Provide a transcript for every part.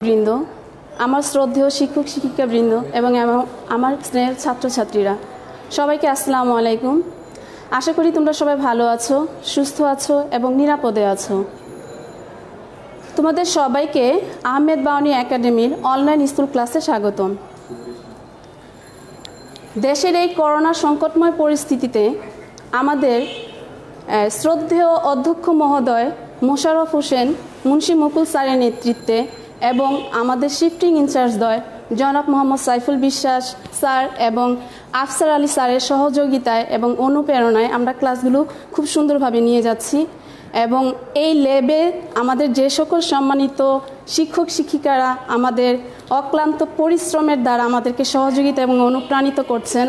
বৃন্দ, আমার শ্রদ্ধেয় শিক্ষক শিক্ষিকাবৃন্দ এবং আমার স্নেহের ছাত্রছাত্রীরা, সবাইকে আসসালামু আলাইকুম। আশা করি তোমরা সবাই ভালো আছো, সুস্থ আছো এবং নিরাপদে আছো। তোমাদের সবাইকে আহমেদ বাউনী একাডেমির অনলাইন স্কুল ক্লাসে স্বাগতম। দেশের এই করোনা সংকটময় পরিস্থিতিতে আমাদের শ্রদ্ধেয় অধ্যক্ষ মহোদয় মোশাররফ হোসেন মুন্সি মুকুল স্যারের নেতৃত্বে এবং আমাদের শিফটিং ইনচার্জদ্বয় জনাব মোহাম্মদ সাইফুল বিশ্বাস স্যার এবং আফসার আলী স্যারের সহযোগিতায় এবং অনুপ্রেরণায় আমরা ক্লাসগুলো খুব সুন্দরভাবে নিয়ে যাচ্ছি। এবং এই ল্যাবে আমাদের যে সকল সম্মানিত শিক্ষক শিক্ষিকারা আমাদের অক্লান্ত পরিশ্রমের দ্বারা আমাদেরকে সহযোগিতা এবং অনুপ্রাণিত করছেন,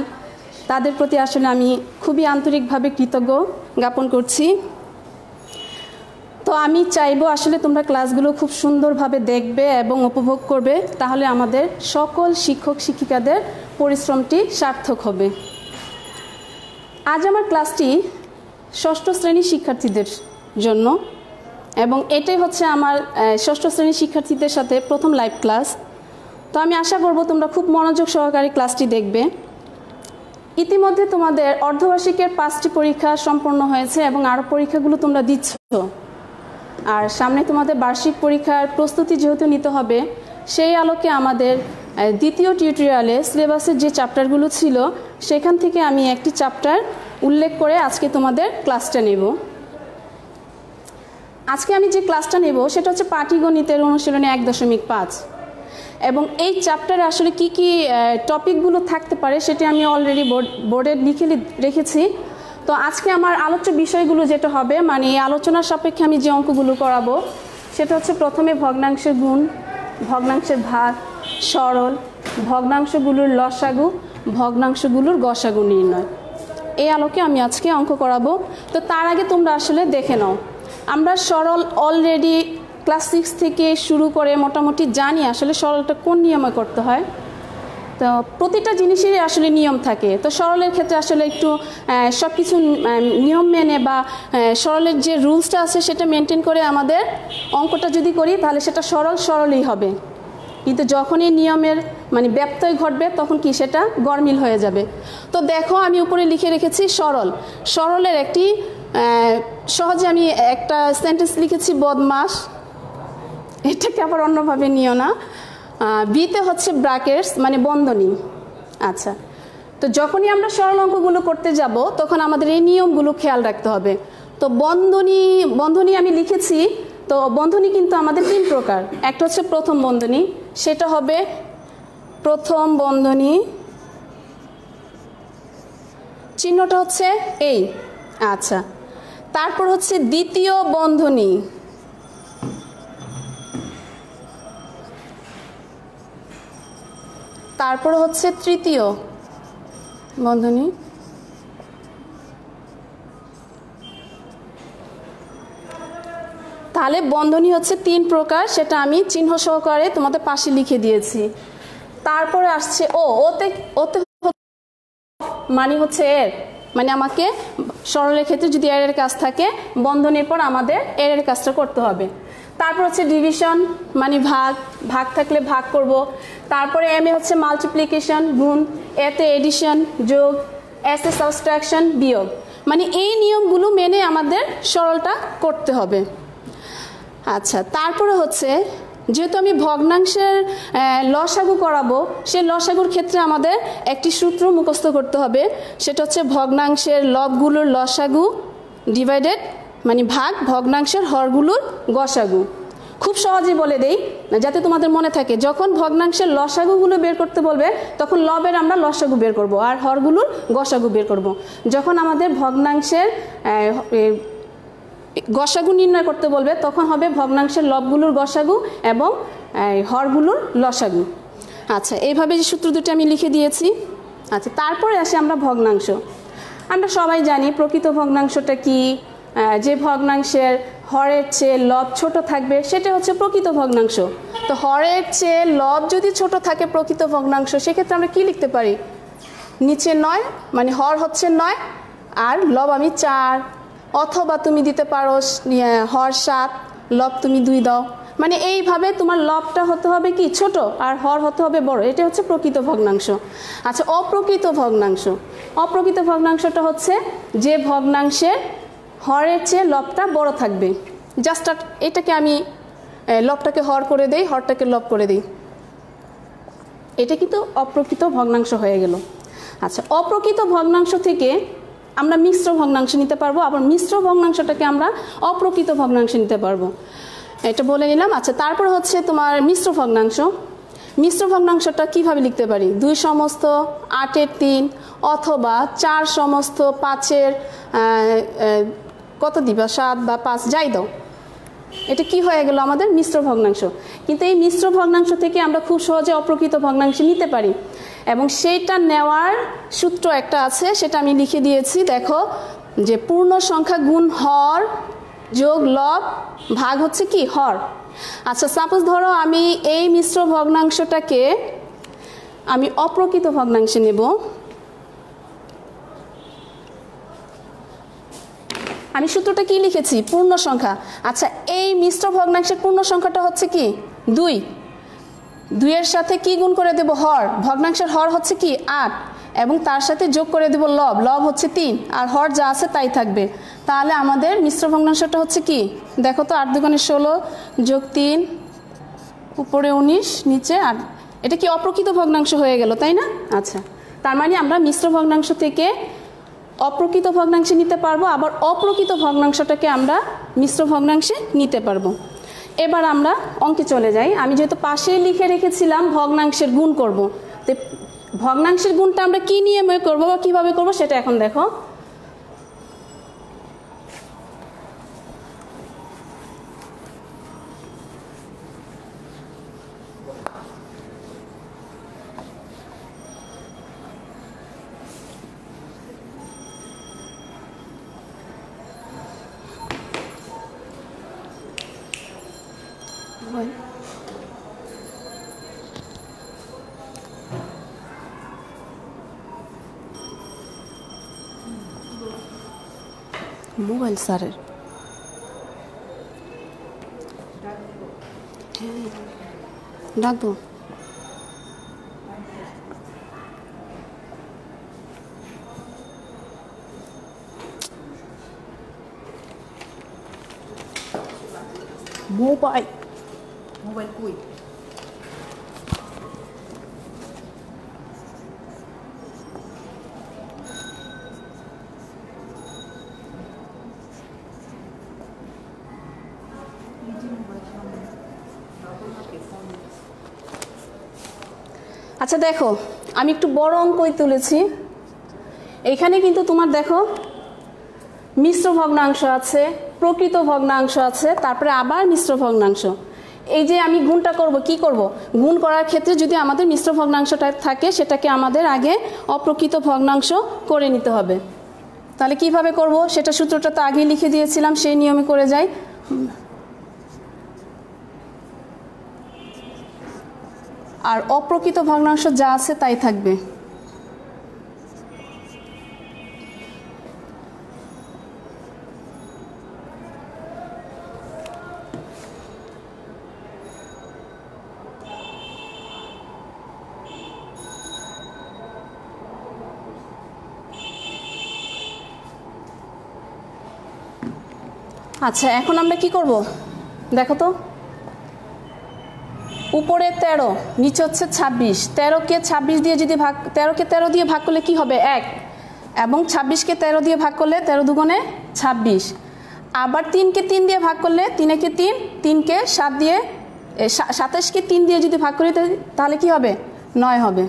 তাদের প্রতি আসলে আমি খুবই আন্তরিকভাবে কৃতজ্ঞ জ্ঞাপন করছি। তো আমি চাইবো আসলে তোমরা ক্লাসগুলো খুব সুন্দরভাবে দেখবে এবং উপভোগ করবে, তাহলে আমাদের সকল শিক্ষক শিক্ষিকাদের পরিশ্রমটি সার্থক হবে। আজ আমার ক্লাসটি ষষ্ঠ শ্রেণীর শিক্ষার্থীদের জন্য এবং এটাই হচ্ছে আমার ষষ্ঠ শ্রেণীর শিক্ষার্থীদের সাথে প্রথম লাইভ ক্লাস। তো আমি আশা করব তোমরা খুব মনোযোগ সহকারে ক্লাসটি দেখবে। ইতিমধ্যে তোমাদের অর্ধবার্ষিকের 5টি পরীক্ষা সম্পন্ন হয়েছে এবং আরও পরীক্ষাগুলো তোমরা দিচ্ছ। আর সামনে তোমাদের বার্ষিক পরীক্ষার প্রস্তুতি যেহেতু নিতে হবে, সেই আলোকে আমাদের দ্বিতীয় টিউটোরিয়ালে সিলেবাসের যে চ্যাপ্টারগুলো ছিল সেখান থেকে আমি একটি চ্যাপ্টার উল্লেখ করে আজকে তোমাদের ক্লাসটা নেব। আজকে আমি যে ক্লাসটা নেব সেটা হচ্ছে পাটিগণিতের অনুশীলনী 1.5 এবং এই চ্যাপ্টারে আসলে কি কি টপিকগুলো থাকতে পারে সেটি আমি অলরেডি বোর্ডে লিখে রেখেছি। তো আজকে আমার আলোচ্য বিষয়গুলো যেটা হবে, মানে এই আলোচনার সাপেক্ষে আমি যে অঙ্কগুলো করাবো সেটা হচ্ছে প্রথমে ভগ্নাংশের গুণ, ভগ্নাংশের ভাগ, সরল, ভগ্নাংশগুলোর লসাগু, ভগ্নাংশগুলোর গসাগু নির্ণয়। এই আলোকে আমি আজকে অঙ্ক করাবো। তো তার আগে তোমরা আসলে দেখে নাও, আমরা সরল অলরেডি ক্লাস 6 থেকে শুরু করে মোটামুটি জানি আসলে সরলটা কোন নিয়মে করতে হয়। তো প্রতিটা জিনিসেরই আসলে নিয়ম থাকে। তো সরলের ক্ষেত্রে আসলে একটু সব কিছু নিয়ম মেনে বা সরলের যে রুলসটা আছে সেটা মেনটেন করে আমাদের অঙ্কটা যদি করি তাহলে সেটা সরলই হবে। কিন্তু যখন এই নিয়মের মানে ব্যত্যয় ঘটবে তখন কি সেটা গরমিল হয়ে যাবে। তো দেখো আমি উপরে লিখে রেখেছি সরলের একটি সহজে আমি একটা সেন্টেন্স লিখেছি, বদমাস। এটাকে আবার অন্যভাবে নিও না। বিতে হচ্ছে ব্র্যাকেটস মানে বন্ধনী। আচ্ছা, তো যখনই আমরা সরল অঙ্কগুলো করতে যাব তখন আমাদের এই নিয়মগুলো খেয়াল রাখতে হবে। তো বন্ধনী আমি লিখেছি। তো বন্ধনী কিন্তু আমাদের 3 প্রকার। একটা হচ্ছে প্রথম বন্ধনী, সেটা হবে প্রথম বন্ধনী, চিহ্নটা হচ্ছে এই। আচ্ছা, তারপর হচ্ছে দ্বিতীয় বন্ধনী, তারপর হচ্ছে তৃতীয় বন্ধনী, তাহলে বন্ধনী হচ্ছে 3 প্রকার, সেটা আমি চিহ্ন সহকারে তোমাদের পাশে লিখে দিয়েছি। তারপরে আসছে ওতে মানে হচ্ছে এর, মানে আমাকে সরলের ক্ষেত্রে যদি এর কাজ থাকে বন্ধনীর পর আমাদের এর কাজটা করতে হবে। তারপর হচ্ছে ডিভিশন মানে ভাগ থাকলে ভাগ করব। তারপরে এম এ হচ্ছে মাল্টিপ্লিকেশন গুণ, এতে এডিশন যোগ, এস এ সাবট্রাকশন বিয়োগ, মানে এই নিয়মগুলো মেনে আমাদের সরলটা করতে হবে। আচ্ছা, তারপরে হচ্ছে যেহেতু আমি ভগ্নাংশের লসাগু করাবো, সেই লসাগুর ক্ষেত্রে আমাদের একটি সূত্র মুখস্থ করতে হবে, সেটা হচ্ছে ভগ্নাংশের লবগুলোর লসাগু ডিভাইডেড মানে ভাগ ভগ্নাংশের হরগুলোর গসাগু। খুব সহজেই বলে দেই যাতে তোমাদের মনে থাকে, যখন ভগ্নাংশের লসাগুগুলো বের করতে বলবে তখন লবের আমরা লসাগু বের করব আর হরগুলোর গসাগু বের করব। যখন আমাদের ভগ্নাংশের গসাগু নির্ণয় করতে বলবে তখন হবে ভগ্নাংশের লবগুলোর গসাগু এবং হরগুলোর লসাগু। আচ্ছা, এইভাবে যে সূত্র দুটো আমি লিখে দিয়েছি। আচ্ছা, তারপরে আসি আমরা ভগ্নাংশ। আমরা সবাই জানি প্রকৃত ভগ্নাংশটা কি, যে ভগ্নাংশের হরের চেয়ে লব ছোট থাকবে সেটা হচ্ছে প্রকৃত ভগ্নাংশ। তো হরের চেয়ে লব যদি ছোট থাকে প্রকৃত ভগ্নাংশ, সেক্ষেত্রে আমরা কি লিখতে পারি, নিচে 9 মানে হর হচ্ছে 9 আর লব আমি 4, অথবা তুমি দিতে পারো হর 7 লব তুমি 2 দাও, মানে এইভাবে তোমার লবটা হতে হবে কি ছোট আর হর হতে হবে বড়, এটা হচ্ছে প্রকৃত ভগ্নাংশ। আচ্ছা অপ্রকৃত ভগ্নাংশ, অপ্রকৃত ভগ্নাংশটা হচ্ছে যে ভগ্নাংশের হরের চেয়ে লবটা বড় থাকবে। জাস্ট এটাকে আমি লবটাকে হর করে দেই, হরটাকে লব করে দিই, এটা কিন্তু অপ্রকৃত ভগ্নাংশ হয়ে গেল। আচ্ছা অপ্রকৃত ভগ্নাংশ থেকে আমরা মিশ্র ভগ্নাংশ নিতে পারবো, আবার মিশ্র ভগ্নাংশটাকে আমরা অপ্রকৃত ভগ্নাংশ নিতে পারবো, এটা বলে নিলাম। আচ্ছা তারপর হচ্ছে তোমার মিশ্র ভগ্নাংশ। মিশ্র ভগ্নাংশটা কিভাবে লিখতে পারি? 2 সমস্ত 8-এর 3 অথবা 4 সমস্ত 5-এর কত দিবা 7 বা 5 যাই দাও, এটা কি হয়ে গেল আমাদের মিশ্র ভগ্নাংশ। কিন্তু এই মিশ্র ভগ্নাংশ থেকে আমরা খুব সহজে অপ্রকৃত ভগ্নাংশ নিতে পারি, এবং সেইটা নেওয়ার সূত্র একটা আছে, সেটা আমি লিখে দিয়েছি। দেখো যে পূর্ণ সংখ্যা গুণ হর যোগ লব ভাগ হচ্ছে কি হর। আচ্ছা সাপোজ ধরো আমি এই মিশ্র ভগ্নাংশটাকে আমি অপ্রকৃত ভগ্নাংশে নেব, আমি সূত্রটা কি লিখেছি? পূর্ণ সংখ্যা। আচ্ছা এই মিশ্র ভগ্নাংশের পূর্ণ সংখ্যাটা হচ্ছে কি 2, 2-এর সাথে কি গুণ করে দেব? হর। ভগ্নাংশের হর হচ্ছে কি 8, এবং তার সাথে যোগ করে দেব লব, লব হচ্ছে 3, আর হর যা আছে তাই থাকবে। তাহলে আমাদের মিশ্র ভগ্নাংশটা হচ্ছে কি দেখো তো, 8 দুগুণে 16 যোগ 3 উপরে 19 নিচে 8, এটা কি অপ্রকৃত ভগ্নাংশ হয়ে গেল, তাই না? আচ্ছা তার মানে আমরা মিশ্র ভগ্নাংশ থেকে অপ্রকৃত ভগ্নাংশে নিতে পারবো, আবার অপ্রকৃত ভগ্নাংশটাকে আমরা মিশ্র ভগ্নাংশে নিতে পারবো। এবার আমরা অঙ্কে চলে যাই। আমি যেহেতু পাশেই লিখে রেখেছিলাম ভগ্নাংশের গুণ করব, তো ভগ্নাংশের গুণটা আমরা কি নিয়মে করব বা কিভাবে করব সেটা এখন দেখো। মোবাইল স্যারের ডাকবো। মোবাইল মোবাইল কই? আচ্ছা দেখো আমি একটু বড় অঙ্কই তুলেছি। এখানে কিন্তু তোমার দেখো মিশ্র ভগ্নাংশ আছে, প্রকৃত ভগ্নাংশ আছে, তারপরে আবার মিশ্র ভগ্নাংশ। এই যে আমি গুণটা করব, কি করব? গুণ করার ক্ষেত্রে যদি আমাদের মিশ্র ভগ্নাংশটা থাকে সেটাকে আমাদের আগে অপ্রকৃত ভগ্নাংশ করে নিতে হবে। তাহলে কিভাবে করব সেটা সূত্রটা তো আগেই লিখে দিয়েছিলাম, সেই নিয়মে করে যাই। আর অপ্রকৃত ভগ্নাংশ যা আছে তাই থাকবে। আচ্ছা এখন আমরা কি করব দেখো তো, উপরে 13 নিচে হচ্ছে 26, 13কে 26 দিয়ে যদি ভাগ, 13কে 13 দিয়ে ভাগ করলে কি হবে 1, এবং 26কে 13 দিয়ে ভাগ করলে 13 দুগুণে 26, আবার 3কে 3 দিয়ে ভাগ করলে 3-একে 3, 3কে 7 দিয়ে 27কে 3 দিয়ে যদি ভাগ করি তাহলে কি হবে 9 হবে।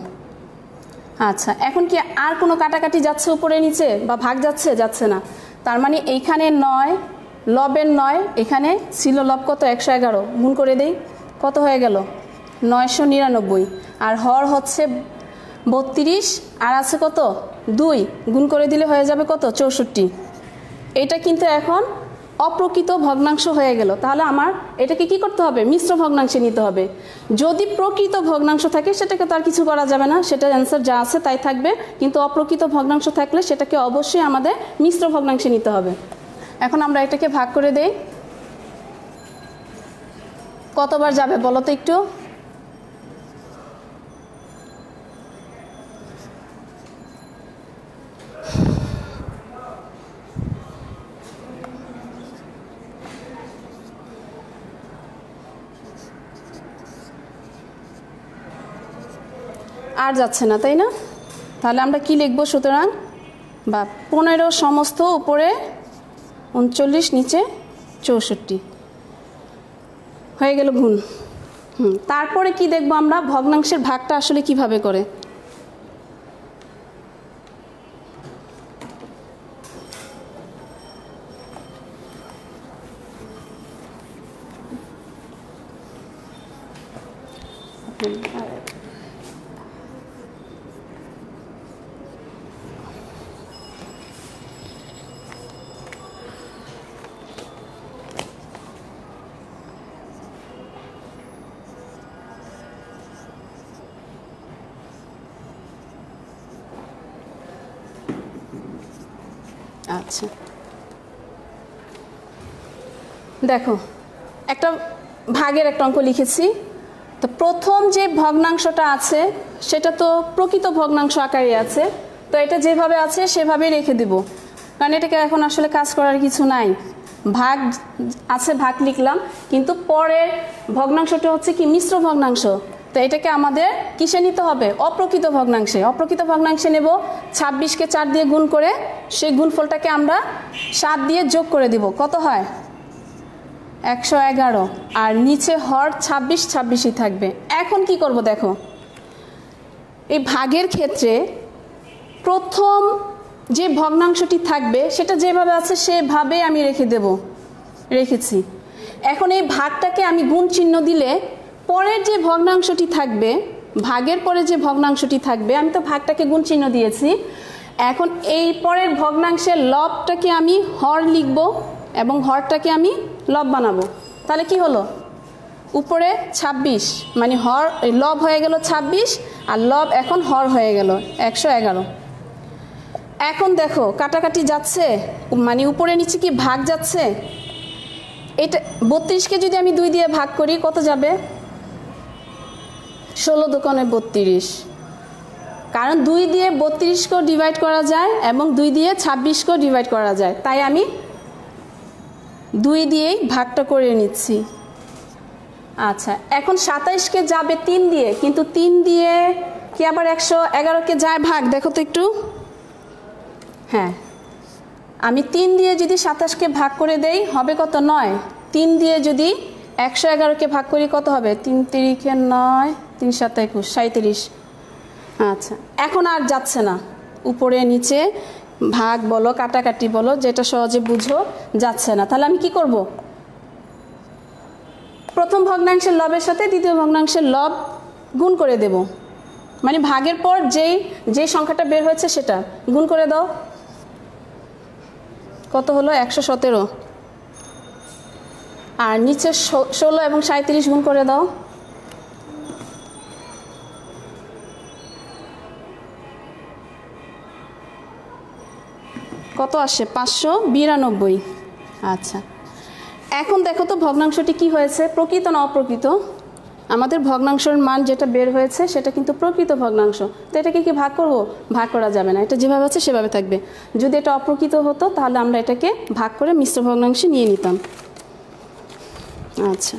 আচ্ছা এখন কি আর কোনো কাটাকাটি যাচ্ছে উপরে নিচে বা ভাগ যাচ্ছে? যাচ্ছে না। তার মানে এইখানে 9 লবের 9, এখানে ছিল লব কত 111, গুণ করে দেই কত হয়ে গেল 999, আর হর হচ্ছে 32 আর আছে কত 2, গুণ করে দিলে হয়ে যাবে কত 64। এটা কিন্তু এখন অপ্রকৃত ভগ্নাংশ হয়ে গেল। তাহলে আমার এটাকে কি করতে হবে? মিশ্র ভগ্নাংশে নিতে হবে। যদি প্রকৃত ভগ্নাংশ থাকে সেটাকে তো আর কিছু করা যাবে না, সেটার অ্যান্সার যা আছে তাই থাকবে। কিন্তু অপ্রকৃত ভগ্নাংশ থাকলে সেটাকে অবশ্যই আমাদের মিশ্র ভগ্নাংশে নিতে হবে। এখন আমরা এটাকে ভাগ করে দেই, কতবার যাবে বলো তো একটু? আর যাচ্ছে না, তাই না? তাহলে আমরা কি লিখবো? সুতরাং বা 15 সমস্ত উপরে 39 নিচে 64 হয়ে গেল গুণ। তারপরে কি দেখবো আমরা? ভগ্নাংশের ভাগটা আসলে কিভাবে করে। আচ্ছা, দেখো একটা ভাগের একটা অঙ্ক লিখেছি। তো প্রথম যে ভগ্নাংশটা আছে সেটা তো প্রকৃত ভগ্নাংশ আকারে আছে, তো এটা যেভাবে আছে সেভাবেই রেখে দেব, কারণ এটাকে এখন আসলে কাজ করার কিছু নাই। ভাগ আছে, ভাগ লিখলাম, কিন্তু পরের ভগ্নাংশটা হচ্ছে কি মিশ্র ভগ্নাংশ। তো এটাকে আমাদের কিসে নিতে হবে? অপ্রকৃত ভগ্নাংশে। অপ্রকৃত ভগ্নাংশে নেব 26কে 4 দিয়ে গুণ করে, সেই গুণফলটাকে আমরা 7 দিয়ে যোগ করে দিব। কত হয়? 111। আর নিচে হর 26, 26ই থাকবে। এখন কি করব দেখো, এই ভাগের ক্ষেত্রে প্রথম যে ভগ্নাংশটি থাকবে সেটা যেভাবে আছে সেভাবে আমি রেখেছি। এখন এই ভাগটাকে আমি গুণ চিহ্ন দিলে পরের যে ভগ্নাংশটি থাকবে, ভাগের পরে যে ভগ্নাংশটি থাকবে, আমি তো ভাগটাকে গুণ চিহ্ন দিয়েছি, এখন এই পরের ভগ্নাংশের লবটাকে আমি হর লিখব এবং হরটাকে আমি লব বানাবো। তাহলে কি হলো? উপরে 26 মানে হর লব হয়ে গেল 26, আর লব এখন হর হয়ে গেল 111। এখন দেখো কাটাকাটি যাচ্ছে, মানে উপরে নিচে কি ভাগ যাচ্ছে। এটা 32কে যদি আমি 2 দিয়ে ভাগ করি কত যাবে? 16 দোকানে 32, কারণ 2 দিয়ে 32কেও ডিভাইড করা যায় এবং 2 দিয়ে 26কেও ডিভাইড করা যায়, তাই আমি 2 দিয়েই ভাগটা করে নিচ্ছি। আচ্ছা, এখন 27কে যাবে 3 দিয়ে, কিন্তু 3 দিয়ে কি আবার 111কে যায় ভাগ? দেখো তো একটু। হ্যাঁ, আমি 3 দিয়ে যদি 27কে ভাগ করে দেই হবে কত? 9। 3 দিয়ে যদি 111কে ভাগ করি কত হবে? 3 তিরিখে 9, 3 7 21, 37। আচ্ছা, এখন আর যাচ্ছে না, উপরে নিচে ভাগ বলো কাটাকাটি বলো যেটা সহজে বুঝো, যাচ্ছে না। তাহলে আমি কি করব? প্রথম ভগ্নাংশের লবের সাথে দ্বিতীয় ভগ্নাংশের লব গুণ করে দেব, মানে ভাগের পর যেই সংখ্যাটা বের হয়েছে সেটা গুণ করে দাও। কত হলো? 117। আর নিচে 16 এবং 37 গুণ করে দাও। কত আসে? 592। আচ্ছা, এখন দেখো তো ভগ্নাংশটি কি হয়েছে, প্রকৃত না অপ্রকৃত? আমাদের ভগ্নাংশের মান যেটা বের হয়েছে সেটা কিন্তু প্রকৃত ভগ্নাংশ। তো এটাকে কি ভাগ করব? ভাগ করা যাবে না, এটা যেভাবে আছে সেভাবে থাকবে। যদি এটা অপ্রকৃত হতো তাহলে আমরা এটাকে ভাগ করে মিশ্র ভগ্নাংশে নিয়ে নিতাম। আচ্ছা,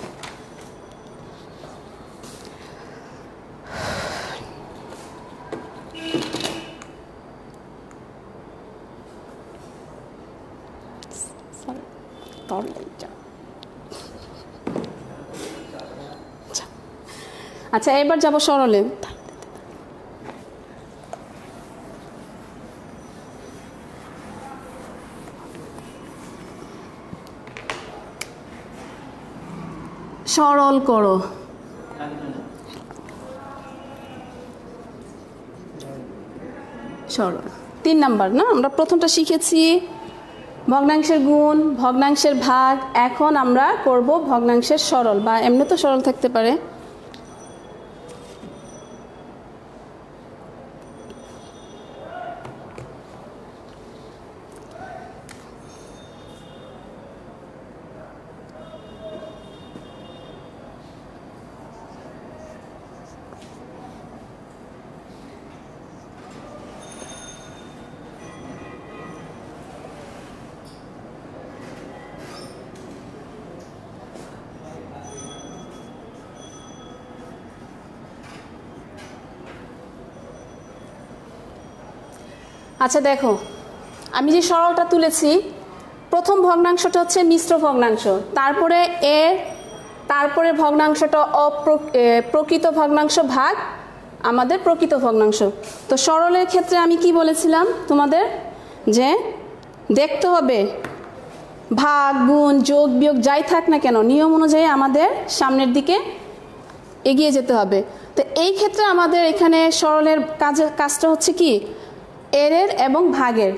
আচ্ছা এবার যাব সরলে। সরল করো। সরল 3 নাম্বার না? আমরা প্রথমটা শিখেছি ভগ্নাংশের গুণ, ভগ্নাংশের ভাগ। এখন আমরা করব ভগ্নাংশের সরল, বা এমনি তো সরল থাকতে পারে। আচ্ছা দেখো, আমি যে সরলটা তুলেছি, প্রথম ভগ্নাংশটা হচ্ছে মিশ্র ভগ্নাংশ, তারপরে ভগ্নাংশটা প্রকৃত ভগ্নাংশ ভাগ আমাদের প্রকৃত ভগ্নাংশ। তো সরলের ক্ষেত্রে আমি কি বলেছিলাম তোমাদের, যে দেখতে হবে ভাগ গুণ যোগ বিয়োগ যাই থাক না কেন নিয়ম অনুযায়ী আমাদের সামনের দিকে এগিয়ে যেতে হবে। তো এই ক্ষেত্রে আমাদের এখানে সরলের কাজটা হচ্ছে কি, এরের এবং ভাগের।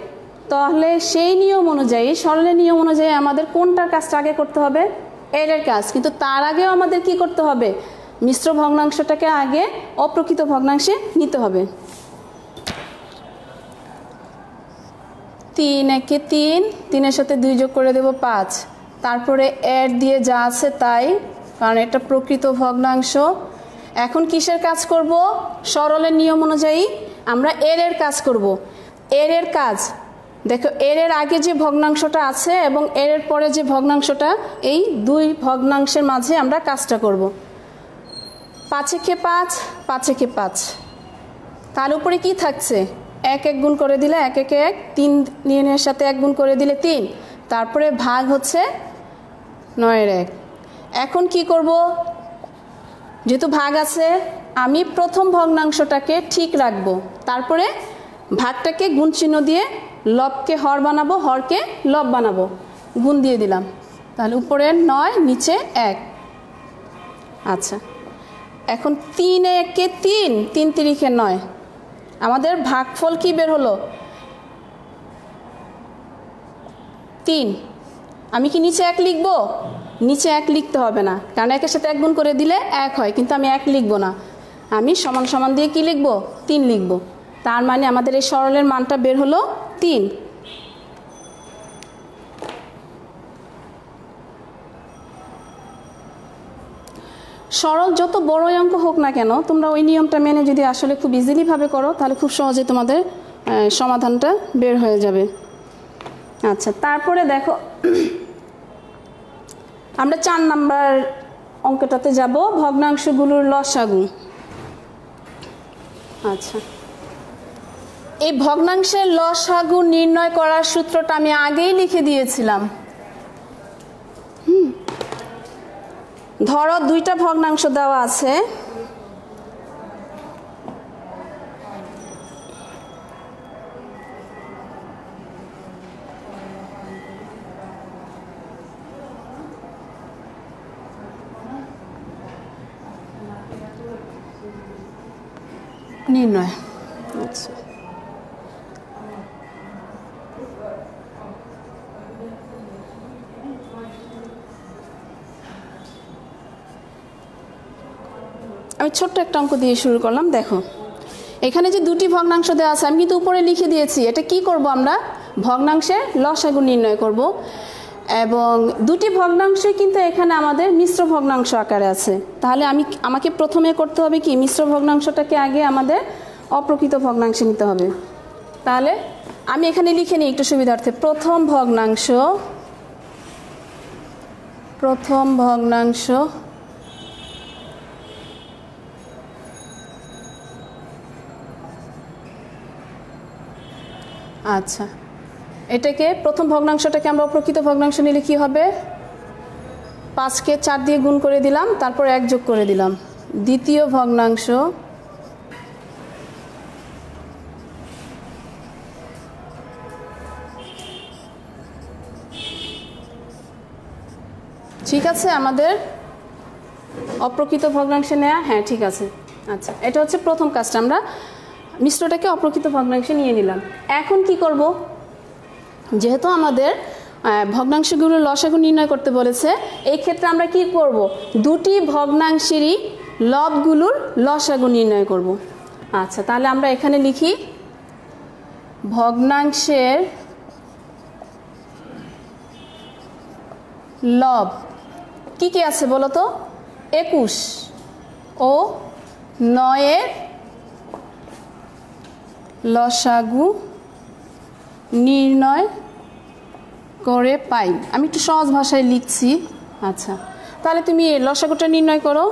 তাহলে সেই নিয়ম অনুযায়ী, সরলের নিয়ম অনুযায়ী আমাদের কোনটার কাজটা আগে করতে হবে, এরের কাজ। কিন্তু তার আগেও আমাদের কি করতে হবে, মিশ্র ভগ্নাংশটাকে আগে অপ্রকৃত ভগ্নাংশে নিতে হবে। 3 একে 3, 3-এর সাথে 2 যোগ করে দেব 5, তারপরে এর দিয়ে যা আছে তাই, কারণ এটা প্রকৃত ভগ্নাংশ। এখন কিসের কাজ করব, সরলের নিয়ম অনুযায়ী আমরা এর কাজ করব। এর কাজ দেখো, এর আগে যে ভগ্নাংশটা আছে এবং এর পরে যে ভগ্নাংশটা, এই দুই ভগ্নাংশের মাঝে আমরা কাজটা করব। 5 একে 5, 5 একে 5, তার উপরে কি থাকছে, 1 1 গুণ করে দিলে 1 একে 1, 3 এর সাথে 1 গুণ করে দিলে 3, তারপরে ভাগ হচ্ছে 9 এর 1। এখন কি করব, যেহেতু ভাগ আছে আমি প্রথম ভগ্নাংশটাকে ঠিক রাখবো, তারপরে ভাগটাকে গুণ চিহ্ন দিয়ে লবকে হর বানাবো, হরকে লব বানাবো, গুণ দিয়ে দিলাম, তাহলে উপরে 9 নিচে 1। আচ্ছা, এখন 3 একে 3, 3 3-এ 9, আমাদের ভাগফল কি বের হলো 3। আমি কি নিচে 1 লিখব, নিচে 1 লিখতে হবে না, কারণ 1-এর সাথে 1 গুণ করে দিলে 1 হয়, কিন্তু আমি 1 লিখব না, আমি সমান সমান দিয়ে কি লিখব, 3 লিখব। তার মানে আমাদের এই সরলের মানটা বের হলো 3। সরল যত বড়ই অঙ্ক হোক না কেন, তোমরা ওই নিয়মটা মেনে যদি আসলে খুব ইজিলি ভাবে করো, তাহলে খুব সহজে তোমাদের সমাধানটা বের হয়ে যাবে। আচ্ছা, তারপরে দেখো আমরা 4 নাম্বার অঙ্কটাতে যাব, ভগ্নাংশগুলোর লসাগু। আচ্ছা, এই ভগ্নাংশের লসাগু নির্ণয় করার সূত্রটা আমি আগেই লিখে দিয়েছিলাম। ধরো 2টা ভগ্নাংশ দেওয়া আছে, নির্ণয়। আচ্ছা, আমি ছোট্ট একটা অঙ্ক দিয়ে শুরু করলাম। দেখো এখানে যে 2টি ভগ্নাংশ দেওয়া আছে, আমি কিন্তু উপরে লিখে দিয়েছি, এটা কি করব, আমরা ভগ্নাংশের লসাগু নির্ণয় করব। এবং 2টি ভগ্নাংশই কিন্তু এখানে আমাদের মিশ্র ভগ্নাংশ আকারে আছে। তাহলে আমাকে প্রথমে করতে হবে কি, মিশ্র ভগ্নাংশটাকে আগে আমাদের অপ্রকৃত ভগ্নাংশে নিতে হবে। তাহলে আমি এখানে লিখে নিই একটু সুবিধার্থে, প্রথম ভগ্নাংশ আচ্ছা, এটাকে প্রথম ভগ্নাংশটাকে আমরা অপ্রকৃত ভগ্নাংশ নিলে কি হবে, 5কে 4 দিয়ে গুণ করে দিলাম, তারপর 1 যোগ করে দিলাম। দ্বিতীয় ভগ্নাংশ ঠিক আছে, আমাদের অপ্রকৃত ভগ্নাংশে নেওয়া, হ্যাঁ ঠিক আছে। আচ্ছা, এটা হচ্ছে প্রথম কাজটা, আমরা মিশ্রটাকে অপ্রকৃত ভগ্নাংশে নিয়ে নিলাম। এখন কি করব, যেহেতু আমাদের ভগ্নাংশগুলোর লসাগু নির্ণয় করতে বলেছে, এই ক্ষেত্রে আমরা কি করব, 2টি ভগ্নাংশেরই লবগুলোর লসাগু নির্ণয় করব। আচ্ছা, তাহলে আমরা এখানে লিখি ভগ্নাংশের লব কি কি আছে বলো তো, 21 ও 9-এর লসাগু নির্ণয় করে পাই। আমি একটু সহজ ভাষায় লিখছি। আচ্ছা, তাহলে তুমি লসাগুটা নির্ণয় করো।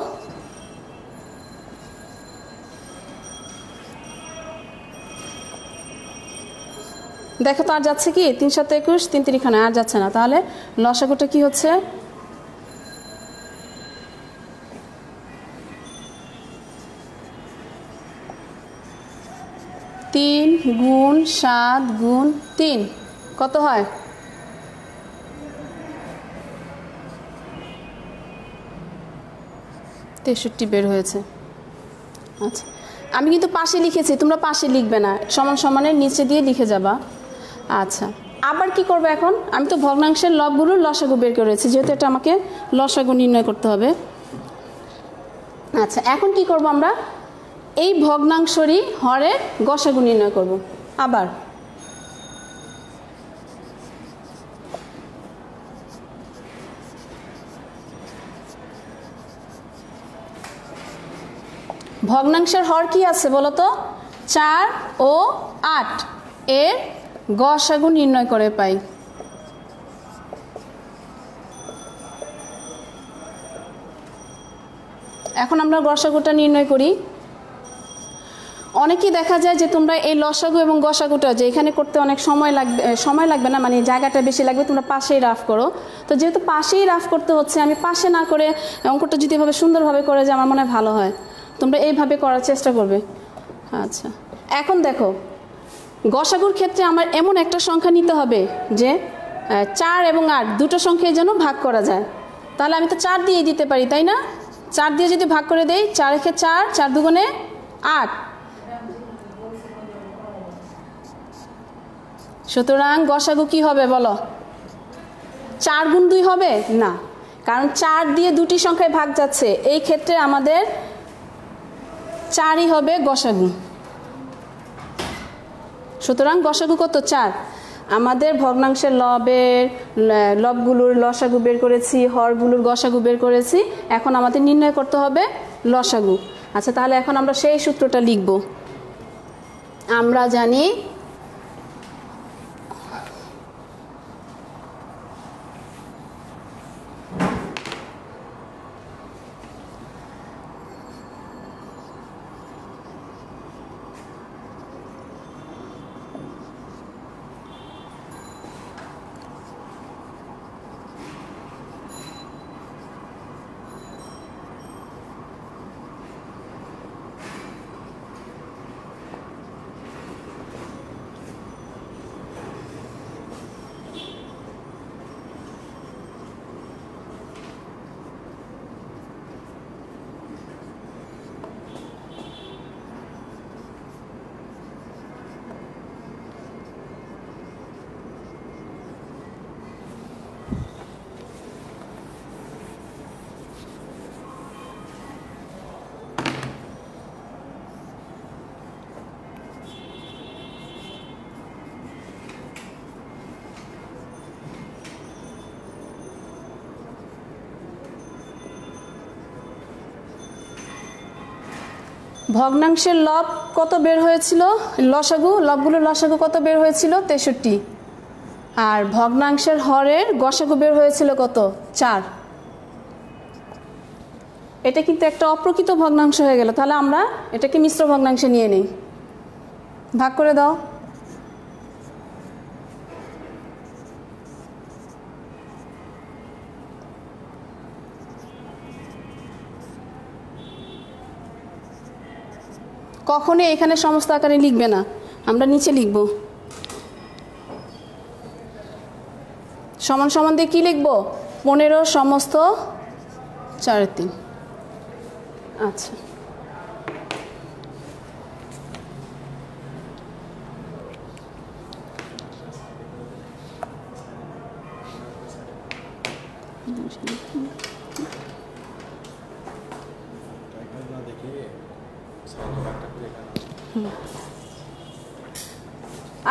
দেখো তো আর যাচ্ছে কি 3 7 21 3 3 খানে আর যাচ্ছে না, তাহলে লসাগুটা কি হচ্ছে 3 গুণ 7 গুণ 3 কত হয় 63 বের হয়েছে। আচ্ছা আমি কিন্তু পাশে লিখেছি, তোমরা পাশে লিখবে না, সমান সমানের নিচে দিয়ে লিখে যাবা। আচ্ছা আবার কি করবে এখন, আমি তো ভগ্নাংশের লবগুলোর লসাগু বের করেছি, যেহেতু এটা আমাকে লসাগু নির্ণয় করতে হবে। আচ্ছা এখন কি করব আমরা, এই ভগ্নাংশরই হরে গসাগু নির্ণয় করব। আবার ভগ্নাংশের হর কি আছে বলো তো, 4 ও 8, এর গসাগু নির্ণয় করে পাই। এখন আমরা গসাগুটা নির্ণয় করি। অনেকেই দেখা যায় যে তোমরা এই লসাগু এবং গসাগুটা যে এখানে করতে অনেক সময় লাগবে না, মানে জায়গাটা বেশি লাগবে, তোমরা পাশেই রাফ করো। তো যেহেতু পাশেই রাফ করতে হচ্ছে, আমি পাশে না করে অঙ্কটা যদি এভাবে সুন্দরভাবে করে যে আমার মনে হয় ভালো হয়, তোমরা এইভাবে করার চেষ্টা করবে। আচ্ছা এখন দেখো গসাগুর ক্ষেত্রে আমার এমন একটা সংখ্যা নিতে হবে যে 4 এবং 8 দুটো সংখ্যায় যেন ভাগ করা যায়। তাহলে আমি তো 4 দিয়ে দিতে পারি, তাই না? 4 দিয়ে যদি ভাগ করে দেই, 4 একে 4, 4 দুগুণে 8, সুতরাং গসাগু কি হবে বলো, 4 গুণ 2 হবে না, কারণ 4 দিয়ে দুটি সংখ্যায় ভাগ যাচ্ছে, এই ক্ষেত্রে আমাদের 4ই হবে গসাগু। সুতরাং গসাগু কত 4। আমাদের ভগ্নাংশের লবগুলোর লসাগু বের করেছি, হরগুলোর গসাগু বের করেছি, এখন আমাদের নির্ণয় করতে হবে লসাগু। আচ্ছা তাহলে এখন আমরা সেই সূত্রটা লিখব। আমরা জানি ভগ্নাংশের লব কত বের হয়েছিল, লবগুলোর লসাগু কত বের হয়েছিল 63, আর ভগ্নাংশের হরের গসাগু বের হয়েছিল কত 4। এটা কিন্তু একটা অপ্রকৃত ভগ্নাংশ হয়ে গেল, তাহলে আমরা এটাকে মিশ্র ভগ্নাংশে নিয়ে নেই, ভাগ করে দাও। কখনোই এখানে সমস্ত আকারে লিখবে না, আমরা নিচে লিখব। সমান সমান দিয়ে কি লিখব, 15 সমস্ত 4/3। আচ্ছা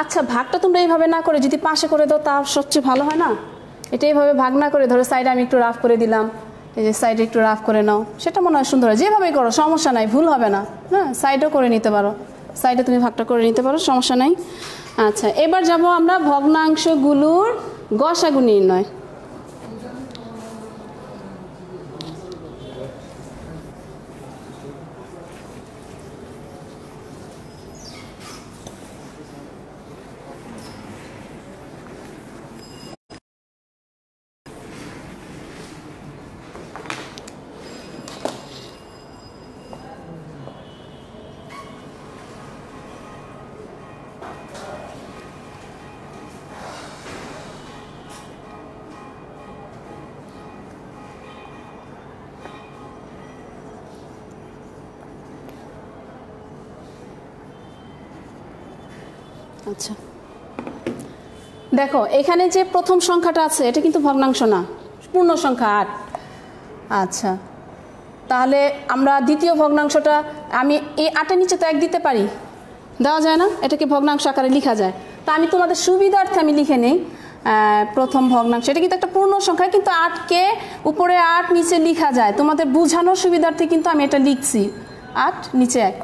আচ্ছা ভাগটা তোমরা এইভাবে না করে যদি পাশে করে দাও তা সবচেয়ে ভালো হয় না? এটা এইভাবে ভাগ না করে ধরো সাইডে আমি একটু রাফ করে দিলাম, এই যে সাইডে একটু রাফ করে নাও, সেটা মনে হয় সুন্দর হয়। যেভাবেই করো সমস্যা নাই, ভুল হবে না। হ্যাঁ সাইডও করে নিতে পারো, সাইডে তুমি ভাগটা করে নিতে পারো, সমস্যা নাই। আচ্ছা এবার যাব আমরা ভগ্নাংশগুলোর গসাগু নির্ণয়। আচ্ছা, দেখো এখানে যে প্রথম সংখ্যাটা আছে এটা কিন্তু ভগ্নাংশ না, পূর্ণ সংখ্যা 8। আচ্ছা, তাহলে আমরা দ্বিতীয় ভগ্নাংশটা, আমি এই 8-এর নিচে তো 1 দিতে পারি, দেওয়া যায় না? এটাকে ভগ্নাংশ আকারে লেখা যায়। তা আমি তোমাদের সুবিধার্থে আমি লিখে নেই প্রথম ভগ্নাংশ। এটা কিন্তু একটা পূর্ণ সংখ্যা, কিন্তু 8কে উপরে 8 নিচে লেখা যায়। তোমাদের বোঝানোর সুবিধার্থে কিন্তু আমি এটা লিখছি 8 নিচে 1।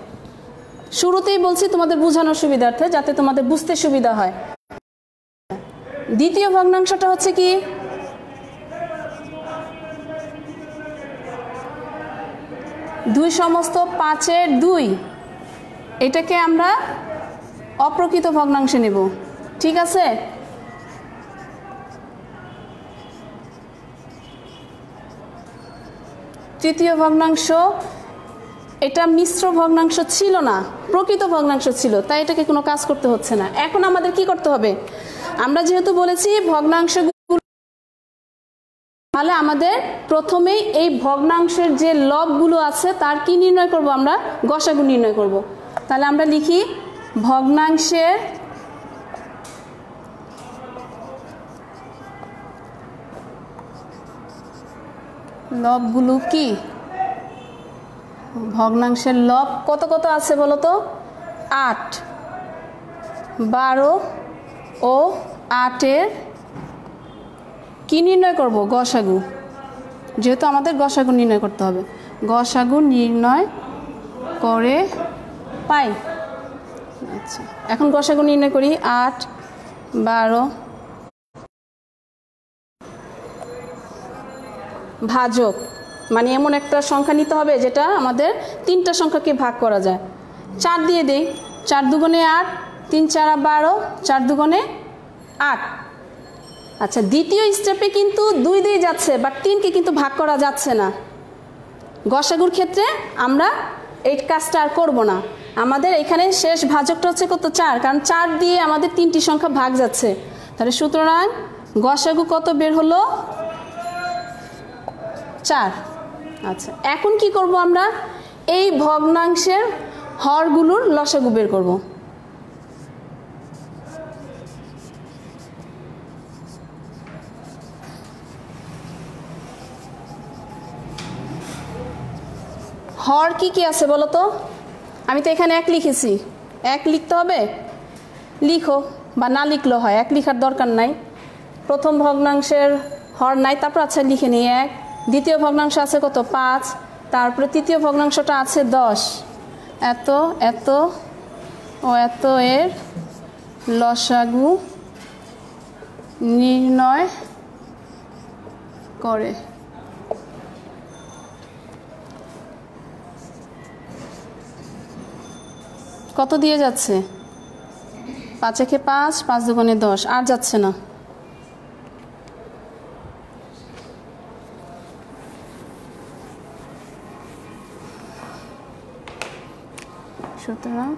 শুরুতেই বলছি তোমাদের বোঝানোর সুবিধার্থে, যাতে তোমাদের বুঝতে সুবিধা হয়। দ্বিতীয় ভগ্নাংশটা হচ্ছে কি, দুই সমস্ত 5-এর 2, এটাকে আমরা অপ্রকৃত ভগ্নাংশে নেব। ঠিক আছে? তৃতীয় ভগ্নাংশ, এটা মিশ্র ভগ্নাংশ ছিল না, প্রকৃত ভগ্নাংশ ছিল, তাই এটাকে কোনো কাজ করতে হচ্ছে না। এখন আমাদের কি করতে হবে? আমরা যেহেতু বলেছি ভগ্নাংশগুলো, তাহলে আমাদের প্রথমেই এই ভগ্নাংশের যে লবগুলো আছে তার কি নির্ণয় করব? আমরা গসাগু নির্ণয় করব। তাহলে আমরা লিখি ভগ্নাংশের লবগুলো কি? ভগ্নাংশের লব কত কত আছে বলো তো? 8, 12 ও 8-এর কি নির্ণয় করব? গসাগু। যেহেতু আমাদের গসাগু নির্ণয় করতে হবে, গসাগু নির্ণয় করে পাই। আচ্ছা, এখন গসাগু নির্ণয় করি। 8, 12 ভাজক, মানে এমন একটা সংখ্যা নিতে হবে যেটা আমাদের 3টা সংখ্যাকে ভাগ করা যায়। 4 দিয়ে দেই, 4 দুগুণে 8, 3 4 12, 4 দুগুণে 8। আচ্ছা, দ্বিতীয় স্টেপে কিন্তু 2 দিয়ে যাচ্ছে, বাট 3কে কিন্তু ভাগ করা যাচ্ছে না। গসাগুর ক্ষেত্রে আমরা এই কাজটা আর করবো না। আমাদের এখানে শেষ ভাজকটা হচ্ছে কত? 4, কারণ 4 দিয়ে আমাদের 3টি সংখ্যা ভাগ যাচ্ছে। তাহলে সুতরাং গসাগু কত বের হলো? 4। আচ্ছা, এখন কি করব? আমরা এই ভগ্নাংশের হরগুলোর লসাগু বের করব। হর কি কি আছে বলো তো? আমি তো এখানে 1 লিখেছি, 1 লিখতে হবে, লিখো, বা না লিখলেও হয়, 1 লিখার দরকার নাই। প্রথম ভগ্নাংশের হর নাই, তারপর আচ্ছা লিখে নিই 1। দ্বিতীয় ভগ্নাংশ আছে কত? 5। তারপরে তৃতীয় ভগ্নাংশটা আছে 10। এত এত ও এত এর লসাগু নির্ণয় করে। কত দিয়ে যাচ্ছে? 5 একে 5, 5 দুগুণে 10, আর যাচ্ছে না। সুতরাং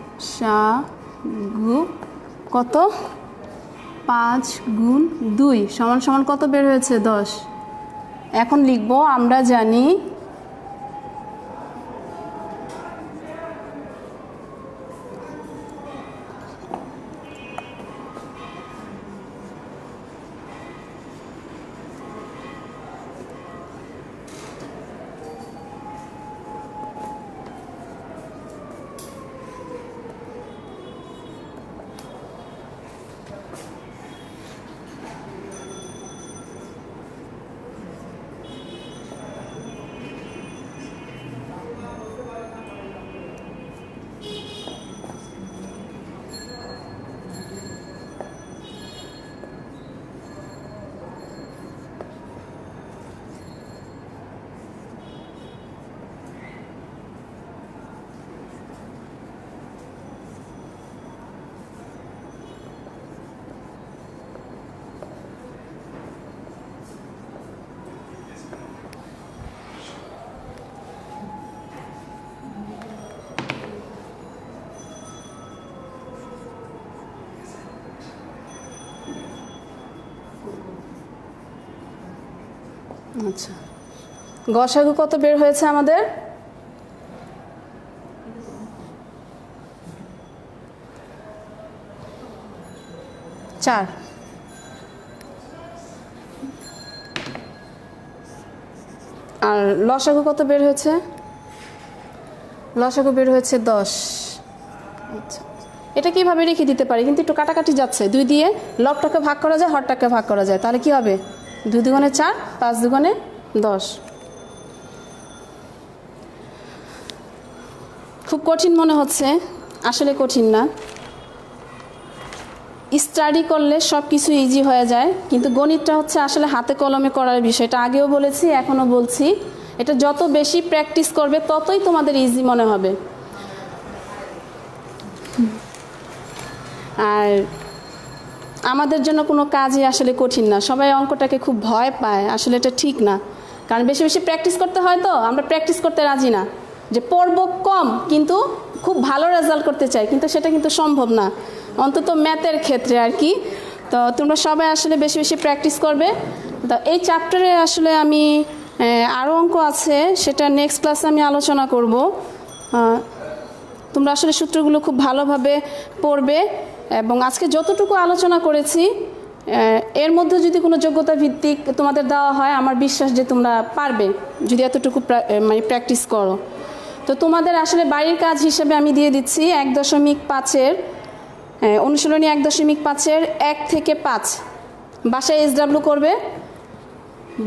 লসাগু কত? 5 গুণ 2 সমান সমান কত বের হয়েছে? 10। এখন লিখবো, আমরা জানি আচ্ছা, গসাগু কত বের হয়েছে আমাদের? 4। আর লসাগু কত বের হয়েছে? লসাগু বের হয়েছে 10। আচ্ছা, এটা কিভাবে রেখে দিতে পারি, কিন্তু একটু কাটাকাটি যাচ্ছে। 2 দিয়ে লবটাকে ভাগ করা যায়, হরটাকে ভাগ করা যায়, তাহলে কি হবে? 2 দুগুণে 4, 5 দুগুণে 10। খুব কঠিন মনে হচ্ছে, আসলে কঠিন না। স্টাডি করলে সব কিছু ইজি হয়ে যায়, কিন্তু গণিতটা হচ্ছে আসলে হাতে কলমে করার বিষয়। এটা আগেও বলেছি, এখনও বলছি, এটা যত বেশি প্র্যাকটিস করবে ততই তোমাদের ইজি মনে হবে। আর আমাদের জন্য কোনো কাজই আসলে কঠিন না। সবাই অঙ্কটাকে খুব ভয় পায়, আসলে এটা ঠিক না। কারণ বেশি বেশি প্র্যাকটিস করতে হয়, তো আমরা প্র্যাকটিস করতে রাজি না, যে পড়ব কম কিন্তু খুব ভালো রেজাল্ট করতে চাই, কিন্তু সেটা কিন্তু সম্ভব না, অন্তত ম্যাথের ক্ষেত্রে আর কি। তো তোমরা সবাই আসলে বেশি বেশি প্র্যাকটিস করবে। তো এই চ্যাপ্টারে আসলে আমি আরও অঙ্ক আছে, সেটা নেক্সট ক্লাসে আমি আলোচনা করব। তোমরা আসলে সূত্রগুলো খুব ভালোভাবে পড়বে, এবং আজকে যতটুকু আলোচনা করেছি এর মধ্যে যদি কোনো যোগ্যতা ভিত্তিক তোমাদের দেওয়া হয়, আমার বিশ্বাস যে তোমরা পারবে, যদি এতটুকু মানে প্র্যাকটিস করো। তো তোমাদের আসলে বাড়ির কাজ হিসেবে আমি দিয়ে দিচ্ছি 1.5-এর অনুশীলনী 1.5-এর 1 থেকে 5 বাসায় SW করবে।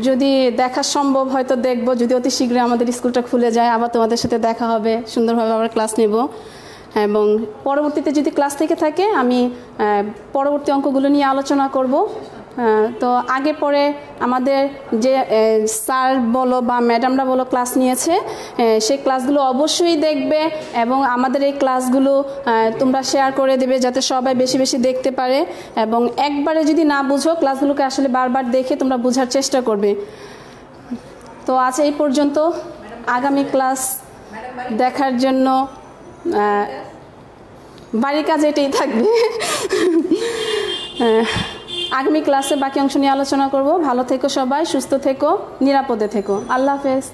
যদি দেখা সম্ভব হয়তো দেখব, যদি অতি শীঘ্রই আমাদের স্কুলটা খুলে যায়, আবার তোমাদের সাথে দেখা হবে, সুন্দরভাবে আবার ক্লাস নেব। এবং পরবর্তীতে যদি ক্লাস থেকে থাকে, আমি পরবর্তী অঙ্কগুলো নিয়ে আলোচনা করব। তো আগে পরে আমাদের যে স্যার বলো বা ম্যাডামরা বলো ক্লাস নিয়েছে, সেই ক্লাসগুলো অবশ্যই দেখবে, এবং আমাদের এই ক্লাসগুলো তোমরা শেয়ার করে দেবে, যাতে সবাই বেশি বেশি দেখতে পারে। এবং একবারে যদি না বুঝো, ক্লাসগুলোকে আসলে বারবার দেখে তোমরা বোঝার চেষ্টা করবে। তো আজ এই পর্যন্ত। আগামী ক্লাস দেখার জন্য বাড়ির কাজ এটাই থাকবে। আগামী ক্লাসে বাকি অংশ নিয়ে আলোচনা করব। ভালো থেকো সবাই, সুস্থ থেকো, নিরাপদে থেকো। আল্লাহ হাফেজ।